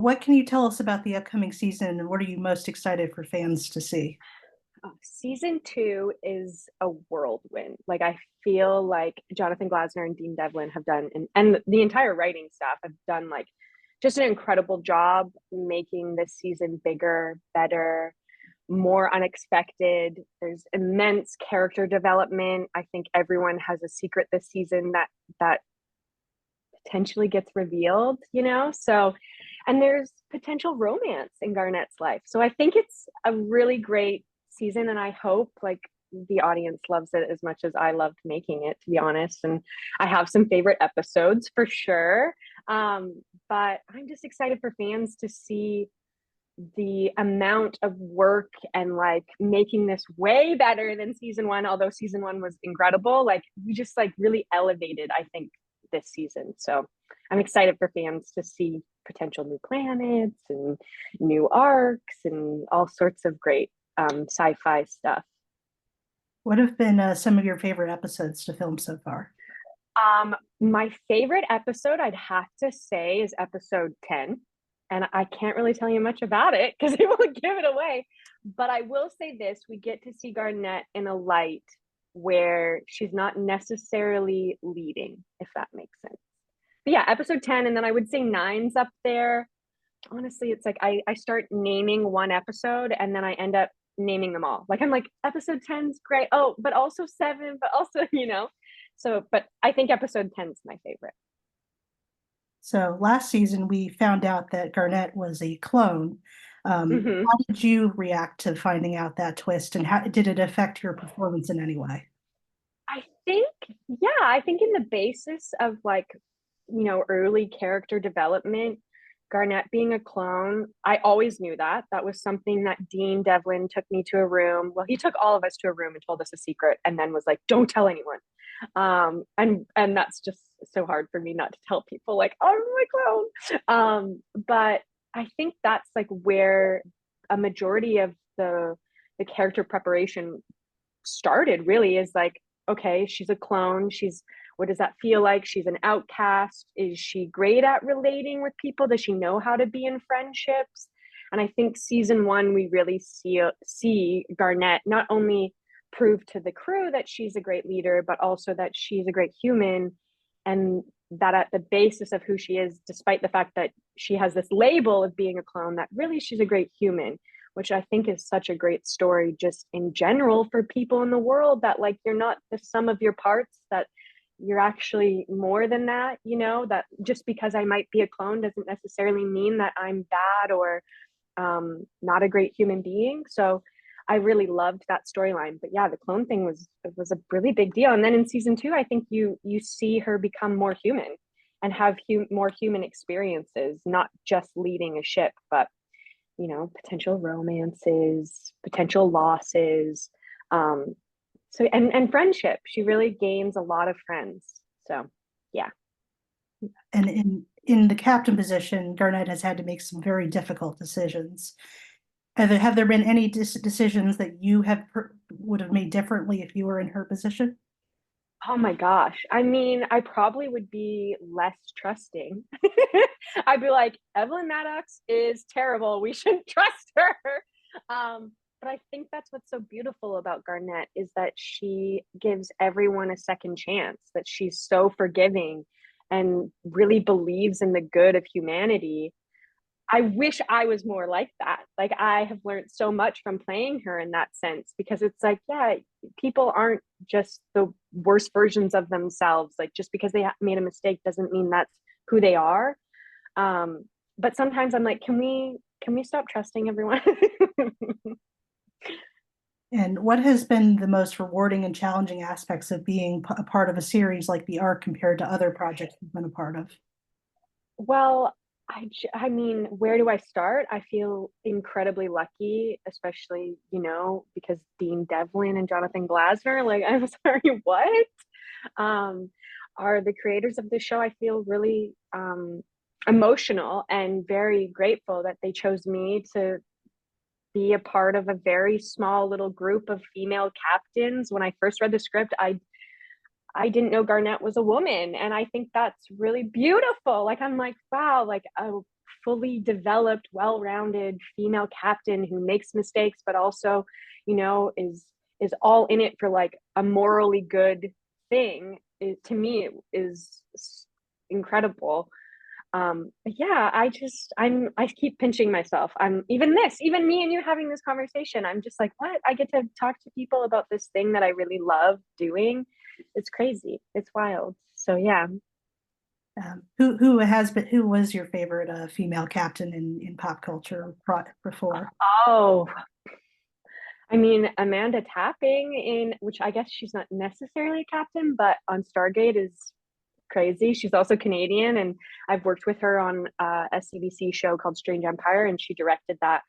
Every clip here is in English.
What can you tell us about the upcoming season and what are you most excited for fans to see? Season two is a whirlwind. Like I feel like Jonathan Glasner and Dean Devlin have done, and the entire writing staff have done like just an incredible job making this season bigger, better, more unexpected. There's immense character development. I think everyone has a secret this season that potentially gets revealed, you know? So, and there's potential romance in Garnett's life. So I think it's a really great season, and I hope like the audience loves it as much as I loved making it, to be honest. And I have some favorite episodes for sure. But I'm just excited for fans to see the amount of work and like making this way better than season one, although season one was incredible. Like we just like really elevated, I think, this season. So I'm excited for fans to see potential new planets and new arcs and all sorts of great sci-fi stuff. What have been some of your favorite episodes to film so far? My favorite episode, I'd have to say, is episode 10. And I can't really tell you much about it because it will give it away. But I will say this, we get to see Garnett in a light where she's not necessarily leading, if that makes sense. But yeah, episode 10, and then I would say nine's up there. Honestly, it's like I start naming one episode and then I end up naming them all. Like I'm like, episode 10's great. Oh, but also seven, but also, you know. So, but I think episode 10 is my favorite. So last season we found out that Garnett was a clone. Hmm. How did you react to finding out that twist and how did it affect your performance in any way? I think, yeah, I think in the basis of like, early character development, Garnett being a clone, I always knew that. That was something that Dean Devlin took me to a room. Well, he took all of us to a room and told us a secret and then was like, don't tell anyone. And that's just so hard for me not to tell people like, oh, I'm my clone. But I think that's like where a majority of the character preparation started really is like, okay, she's a clone. What does that feel like? She's an outcast. Is she great at relating with people? Does she know how to be in friendships? And I think season one, we really see Garnett not only prove to the crew that she's a great leader, but also that she's a great human. And that at the basis of who she is, despite the fact that she has this label of being a clone, that really she's a great human, which I think is such a great story just in general for people in the world, that like you're not the sum of your parts, that you're actually more than that, that just because I might be a clone doesn't necessarily mean that I'm bad or not a great human being. So I really loved that storyline. But yeah, the clone thing was a really big deal. And then in season two, I think you see her become more human and have more human experiences, not just leading a ship, but potential romances, potential losses. So and friendship. She really gains a lot of friends. So yeah. And in the captain position, Garnett has had to make some very difficult decisions. Have there been any decisions that you would have made differently if you were in her position? Oh my gosh. I mean, I probably would be less trusting. I'd be like, Evelyn Maddox is terrible. We shouldn't trust her. But I think that's what's so beautiful about Garnett is that she gives everyone a second chance, that she's so forgiving and really believes in the good of humanity. I wish I was more like that. Like I have learned so much from playing her in that sense because it's like, yeah, people aren't just the worst versions of themselves. Like just because they made a mistake doesn't mean that's who they are. But sometimes I'm like, can we stop trusting everyone? And what has been the most rewarding and challenging aspects of being a part of a series like The Ark compared to other projects you've been a part of? Well, I mean, where do I start? I feel incredibly lucky, especially, because Dean Devlin and Jonathan Glasner, like, I'm sorry, what? Um, are the creators of this show. I feel really emotional and very grateful that they chose me to be a part of a very small little group of female captains. When I first read the script, I didn't know Garnett was a woman. And I think that's really beautiful. Like, I'm like, wow, like a fully developed, well-rounded female captain who makes mistakes, but also, is all in it for like a morally good thing. To me, it is incredible. But yeah, I keep pinching myself. Even me and you having this conversation, I'm just like, what? I get to talk to people about this thing that I really love doing. It's crazy. It's wild. So yeah. Who was your favorite female captain in pop culture before? Oh, I mean, Amanda Tapping in which I guess she's not necessarily a captain, but on Stargate is crazy. She's also Canadian, and I've worked with her on a CBC show called Strange Empire, and she directed that.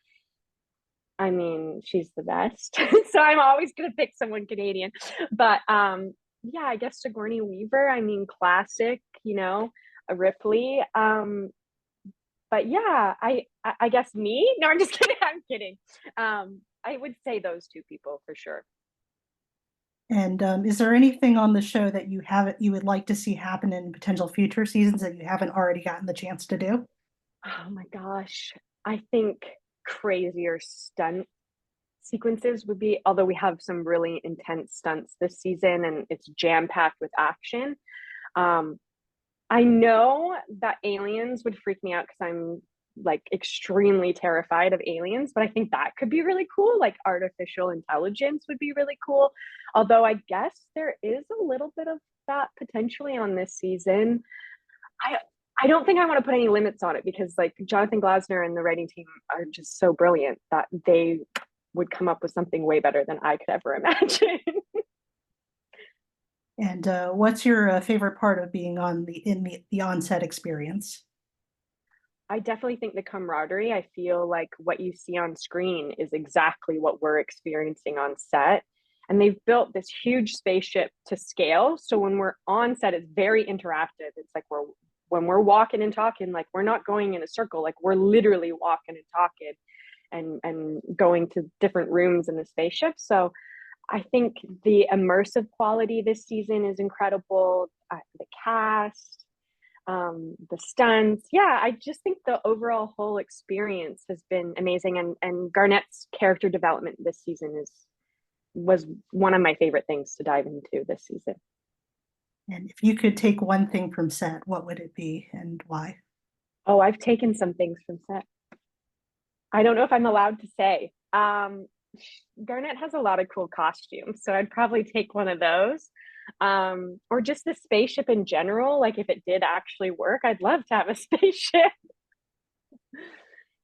I mean, she's the best. So I'm always gonna pick someone Canadian. But yeah, I guess Sigourney Weaver, I mean, classic, a Ripley. But yeah, I guess me. No, I'm just kidding. I'm kidding. I would say those two people for sure. And is there anything on the show that you would like to see happen in potential future seasons that you haven't already gotten the chance to do? Oh my gosh. I think crazier stunt sequences would be, although we have some really intense stunts this season and it's jam-packed with action. Um, I know that aliens would freak me out because I'm like extremely terrified of aliens, but I think that could be really cool. Like artificial intelligence would be really cool. Although I guess there is a little bit of that potentially on this season. I I don't think I want to put any limits on it because like Jonathan Glasner and the writing team are just so brilliant that they would come up with something way better than I could ever imagine. And what's your favorite part of being the onset experience? I definitely think the camaraderie, I feel like what you see on screen is exactly what we're experiencing on set. And they've built this huge spaceship to scale. So when we're on set, it's very interactive. It's like when we're walking and talking, like we're not going in a circle, like we're literally walking and talking and going to different rooms in the spaceship. So I think the immersive quality this season is incredible. The cast, the stunts. Yeah, I just think the overall whole experience has been amazing. And Garnett's character development this season was one of my favorite things to dive into this season. And if you could take one thing from set, what would it be and why? Oh, I've taken some things from set. I don't know if I'm allowed to say. Garnett has a lot of cool costumes, so I'd probably take one of those. Or just the spaceship in general. Like if it did actually work, I'd love to have a spaceship.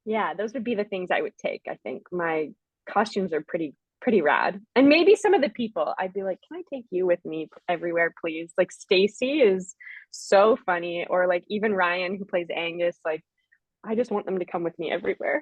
Yeah, those would be the things I would take. I think my costumes are pretty rad. And maybe some of the people, I'd be like, can I take you with me everywhere, please? Like Stacy is so funny, or like even Ryan who plays Angus, like I just want them to come with me everywhere.